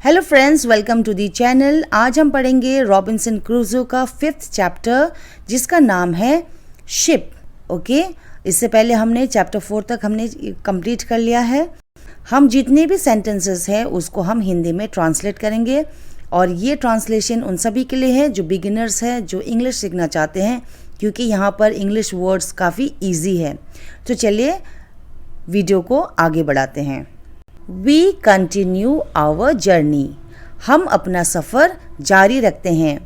Hello friends, welcome to the channel. आज हम पढ़ेंगे रॉबिन्सन क्रूसो का 5th चैप्टर जिसका नाम है शिप। ओके, इससे पहले हमने चैप्टर 4 तक हमने कंप्लीट कर लिया है। हम जितने भी सेंटेंसेस हैं उसको हम हिंदी में ट्रांसलेट करेंगे और ये ट्रांसलेशन उन सभी के लिए है जो बिगिनर्स हैं, जो इंग्लिश सीखना चाहते हैं, क्योंकि यहाँ पर इंग्लिश वर्ड्स काफ़ी ईजी है। तो चलिए वीडियो को आगे बढ़ाते हैं। We continue our journey. हम अपना सफ़र जारी रखते हैं।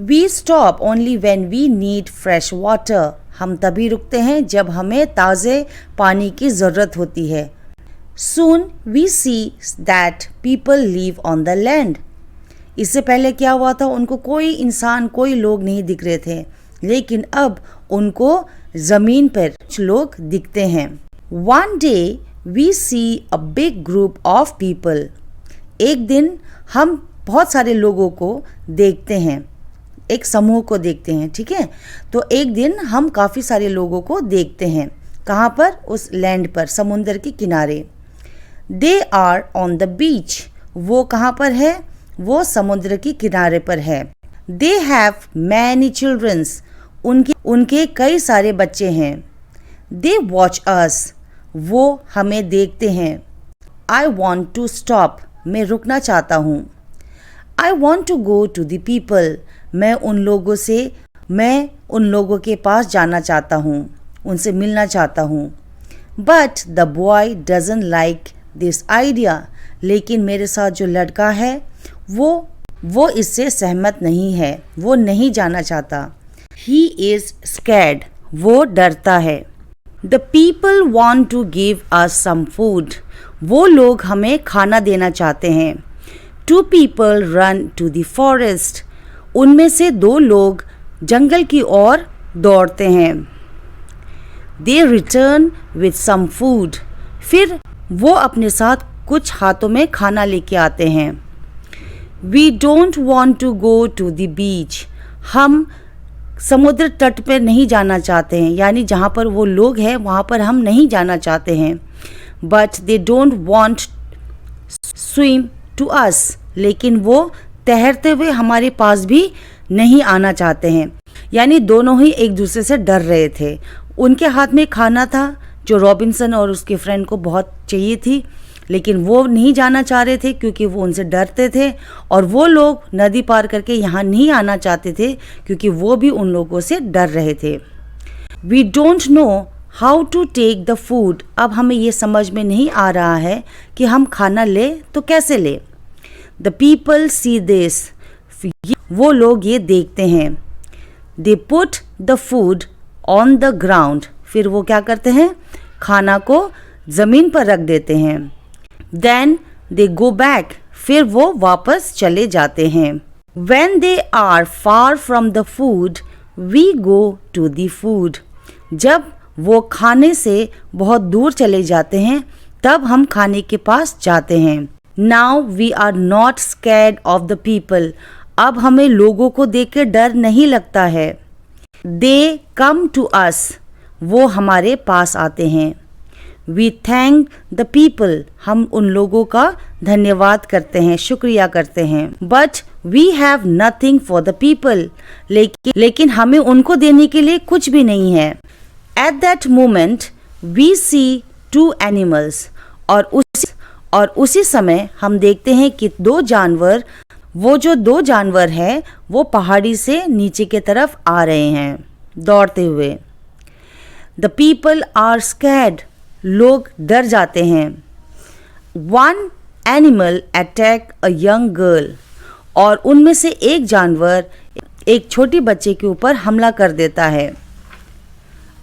We stop only when we need fresh water. हम तभी रुकते हैं जब हमें ताज़े पानी की ज़रूरत होती है। Soon we see that people live on the land. इससे पहले क्या हुआ था, उनको कोई इंसान, कोई लोग नहीं दिख रहे थे, लेकिन अब उनको ज़मीन पर कुछ लोग दिखते हैं। One day we see a big group of people. एक दिन हम बहुत सारे लोगों को देखते हैं, एक समूह को देखते हैं। ठीक है, तो एक दिन हम काफ़ी सारे लोगों को देखते हैं। कहाँ पर? उस लैंड पर, समुंदर के किनारे। They are on the beach. वो कहाँ पर है? वो समुद्र के किनारे पर है। They have many children. उनके कई सारे बच्चे हैं। They watch us. वो हमें देखते हैं। I want to stop. मैं रुकना चाहता हूँ। I want to go to the people. मैं उन लोगों के पास जाना चाहता हूँ, उनसे मिलना चाहता हूँ। But the boy doesn't like this idea. लेकिन मेरे साथ जो लड़का है वो इससे सहमत नहीं है, वो नहीं जाना चाहता। He is scared. वो डरता है। The people want to give us some food. वो लोग हमें खाना देना चाहते हैं। Two people run to the forest. उनमें से 2 लोग जंगल की ओर दौड़ते हैं। They return with some food. फिर वो अपने साथ कुछ हाथों में खाना लेके आते हैं। We don't want to go to the beach. हम समुद्र तट पर नहीं जाना चाहते हैं, यानी जहाँ पर वो लोग हैं वहाँ पर हम नहीं जाना चाहते हैं। But they don't want swim to us. लेकिन वो तैरते हुए हमारे पास भी नहीं आना चाहते हैं। यानी दोनों ही एक दूसरे से डर रहे थे। उनके हाथ में खाना था जो रॉबिन्सन और उसके फ्रेंड को बहुत चाहिए थी, लेकिन वो नहीं जाना चाह रहे थे क्योंकि वो उनसे डरते थे, और वो लोग नदी पार करके यहाँ नहीं आना चाहते थे क्योंकि वो भी उन लोगों से डर रहे थे। We don't know how to take the food. अब हमें ये समझ में नहीं आ रहा है कि हम खाना ले तो कैसे ले। The people see this. वो लोग ये देखते हैं। They put the food on the ground. फिर वो क्या करते हैं? खाना को ज़मीन पर रख देते हैं। Then they go back. फिर वो वापस चले जाते हैं। When they are far from the food, we go to the food. जब वो खाने से बहुत दूर चले जाते हैं तब हम खाने के पास जाते हैं। Now we are not scared of the people. अब हमें लोगों को देख के डर नहीं लगता है। They come to us. वो हमारे पास आते हैं। We thank the people. हम उन लोगों का धन्यवाद करते हैं, शुक्रिया करते हैं। But we have nothing for the people. लेकिन हमें उनको देने के लिए कुछ भी नहीं है। At that moment we see 2 animals. और उसी समय हम देखते हैं कि 2 जानवर, वो जो 2 जानवर हैं वो पहाड़ी से नीचे की तरफ आ रहे हैं दौड़ते हुए। The people are scared. लोग डर जाते हैं। One animal attack a young girl. और उनमें से एक जानवर एक छोटी बच्चे के ऊपर हमला कर देता है।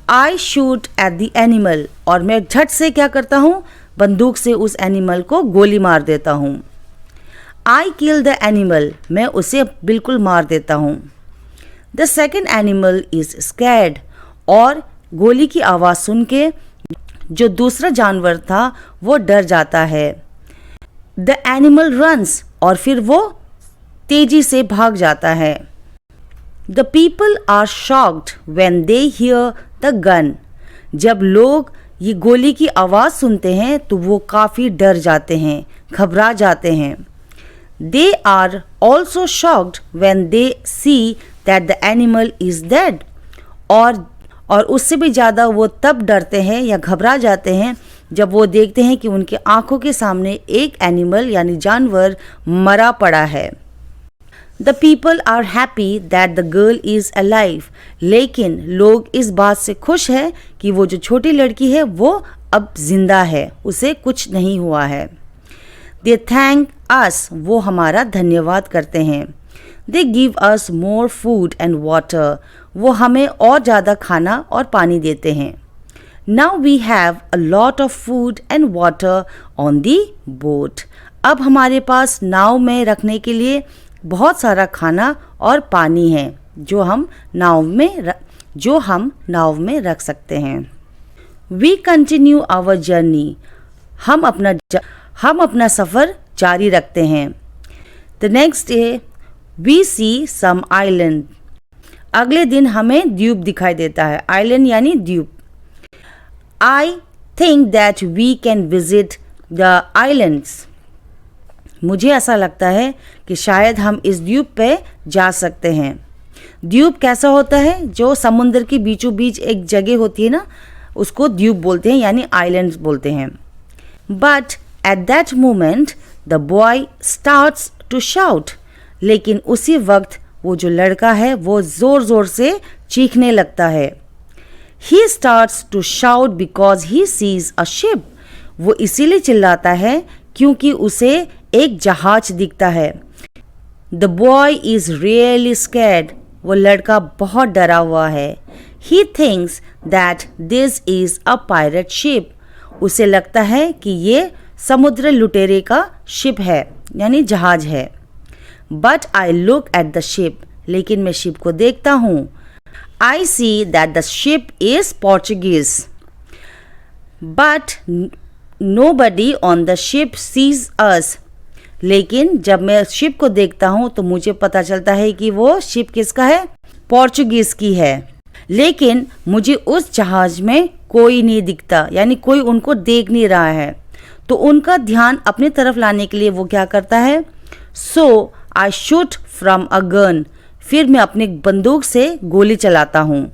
I shoot at the animal. और मैं झट से क्या करता हूँ? बंदूक से उस एनिमल को गोली मार देता हूँ। I kill the animal. मैं उसे बिल्कुल मार देता हूँ। The second animal is scared. और गोली की आवाज़ सुन के जो दूसरा जानवर था वो डर जाता है। The animal runs. और फिर वो तेजी से भाग जाता है। The people are shocked when they hear the gun. जब लोग ये गोली की आवाज़ सुनते हैं तो वो काफ़ी डर जाते हैं, घबरा जाते हैं। They are also shocked when they see that the animal is dead. और उससे भी ज़्यादा वो तब डरते हैं या घबरा जाते हैं जब वो देखते हैं कि उनके आंखों के सामने एक एनिमल यानी जानवर मरा पड़ा है। The people are happy that the girl is alive. लेकिन लोग इस बात से खुश हैं कि वो जो छोटी लड़की है वो अब जिंदा है, उसे कुछ नहीं हुआ है। They thank us. वो हमारा धन्यवाद करते हैं। They give us more food and water. वो हमें और ज़्यादा खाना और पानी देते हैं। Now we have a lot of food and water on the boat. अब हमारे पास नाव में रखने के लिए बहुत सारा खाना और पानी है जो हम नाव में रख सकते हैं। We continue our journey. हम अपना सफ़र जारी रखते हैं। The next day we see some island. अगले दिन हमें द्वीप दिखाई देता है। आइलैंड यानी द्वीप। I think that we can visit the islands. मुझे ऐसा लगता है कि शायद हम इस द्वीप पे जा सकते हैं। द्वीप कैसा होता है? जो समुद्र के बीचों बीच एक जगह होती है ना, उसको द्वीप बोलते हैं यानी आइलैंड्स बोलते हैं। But at that moment the boy starts to shout. लेकिन उसी वक्त वो जो लड़का है वो ज़ोर ज़ोर से चीखने लगता है। He starts to shout because he sees a ship. वो इसीलिए चिल्लाता है क्योंकि उसे एक जहाज दिखता है। The boy is really scared. वो लड़का बहुत डरा हुआ है। He thinks that this is a pirate ship. उसे लगता है कि ये समुद्र लुटेरे का शिप है यानी जहाज है। But I look at the ship. लेकिन मैं शिप को देखता हूँ। I see that the ship is Portuguese. But nobody on the ship sees us. लेकिन जब मैं शिप को देखता हूँ तो मुझे पता चलता है कि वो शिप किसका है? पोर्चुगीज की है। लेकिन मुझे उस जहाज में कोई नहीं दिखता यानी कोई उनको देख नहीं रहा है। तो उनका ध्यान अपनी तरफ लाने के लिए वो क्या करता है? So I shoot from a gun. फिर मैं अपने बंदूक से गोली चलाता हूँ।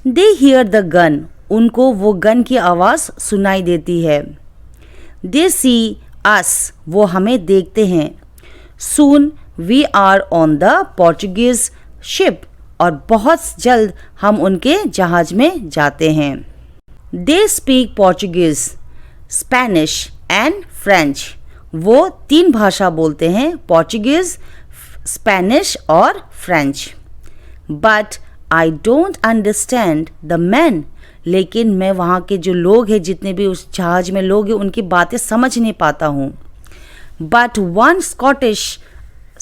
They hear the gun. उनको वो गन की आवाज़ सुनाई देती है। दे सी अस. वो हमें देखते हैं। Soon we are on the Portuguese ship. और बहुत जल्द हम उनके जहाज में जाते हैं। They speak Portuguese, Spanish and French. वो 3 भाषा बोलते हैं, पोर्चुगीज, स्पेनिश और French. But I don't understand the man. लेकिन मैं वहाँ के जो लोग हैं, जितने भी उस जहाज में लोग हैं, उनकी बातें समझ नहीं पाता हूँ। But one Scottish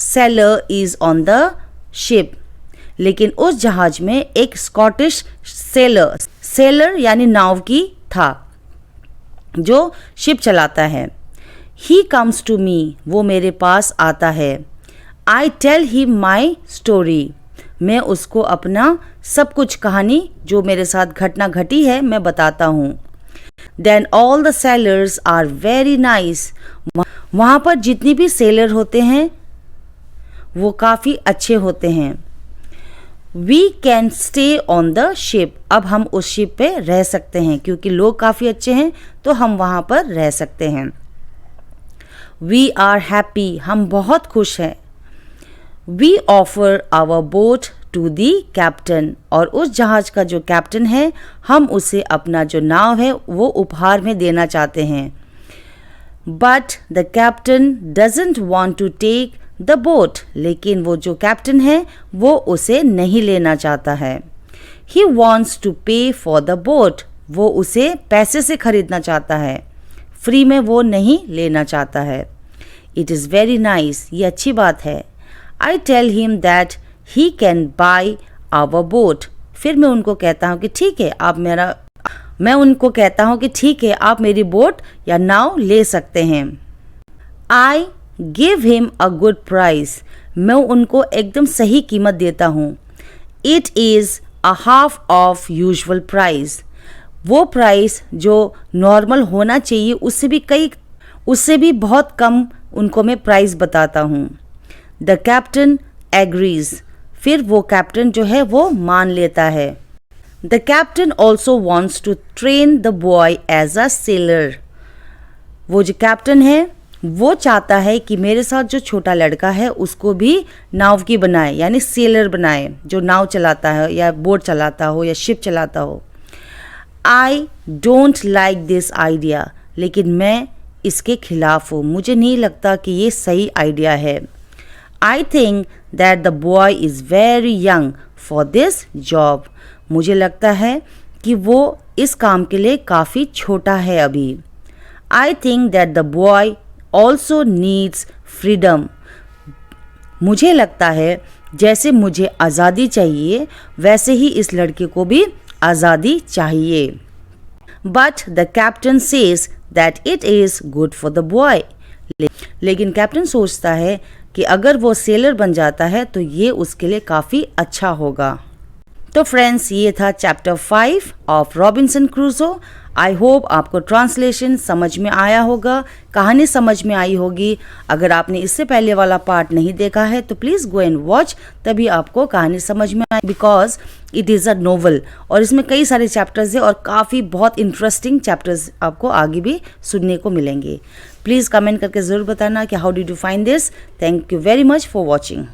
seller is on the ship. लेकिन उस जहाज में एक स्कॉटिश सेलर यानी नाव की था जो शिप चलाता है। He comes to me. वो मेरे पास आता है। I tell him my story. मैं उसको अपना सब कुछ कहानी जो मेरे साथ घटना घटी है मैं बताता हूँ। Then all the sailors are very nice. वहाँ पर जितनी भी सेलर होते हैं वो काफ़ी अच्छे होते हैं। We can stay on the ship. अब हम उस शिप पे रह सकते हैं क्योंकि लोग काफ़ी अच्छे हैं तो हम वहाँ पर रह सकते हैं। We are happy. हम बहुत खुश हैं। We offer our boat to the captain. और उस जहाज का जो कैप्टन है हम उसे अपना जो नाव है वो उपहार में देना चाहते हैं। But the captain doesn't want to take the boat. लेकिन वो जो कैप्टन है वो उसे नहीं लेना चाहता है। ही वॉन्ट्स टू पे फॉर द बोट. वो उसे पैसे से खरीदना चाहता है, फ्री में वो नहीं लेना चाहता है। It is very nice. ये अच्छी बात है। I tell him that he can buy our boat. फिर मैं उनको कहता हूँ कि ठीक है आप मेरी बोट या नाव ले सकते हैं। I give him a good price. मैं उनको एकदम सही कीमत देता हूँ। It is a half of usual price. वो प्राइस जो नॉर्मल होना चाहिए उससे भी बहुत कम उनको मैं प्राइस बताता हूँ। द कैप्टन एग्रीज, फिर वो कैप्टन जो है वो मान लेता है। The captain also wants to train the boy as a sailor, वो जो कैप्टन है वो चाहता है कि मेरे साथ जो छोटा लड़का है उसको भी नाव की बनाए, यानी सेलर बनाए, जो नाव चलाता है या बोट चलाता हो या शिप चलाता हो। I don't like this idea, लेकिन मैं इसके खिलाफ हूँ, मुझे नहीं लगता कि ये सही आइडिया है। I think that the boy is very young for this job, मुझे लगता है कि वो इस काम के लिए काफ़ी छोटा है अभी। I think that the boy also needs freedom, मुझे लगता है जैसे मुझे आज़ादी चाहिए वैसे ही इस लड़के को भी आज़ादी चाहिए। But the captain says that it is good for the boy, लेकिन कैप्टन सोचता है कि अगर वो सेलर बन जाता है तो ये उसके लिए काफ़ी अच्छा होगा। तो फ्रेंड्स, ये था chapter 5 of Robinson Crusoe. I hope आपको ट्रांसलेशन समझ में आया होगा, कहानी समझ में आई होगी। अगर आपने इससे पहले वाला पार्ट नहीं देखा है तो प्लीज़ गो एंड वॉच, तभी आपको कहानी समझ में आए, because it is a novel और इसमें कई सारे चैप्टर्स हैं और काफ़ी बहुत इंटरेस्टिंग चैप्टर्स आपको आगे भी सुनने को मिलेंगे। प्लीज़ कमेंट करके ज़रूर बताना कि how did you find this. Thank you very much for watching.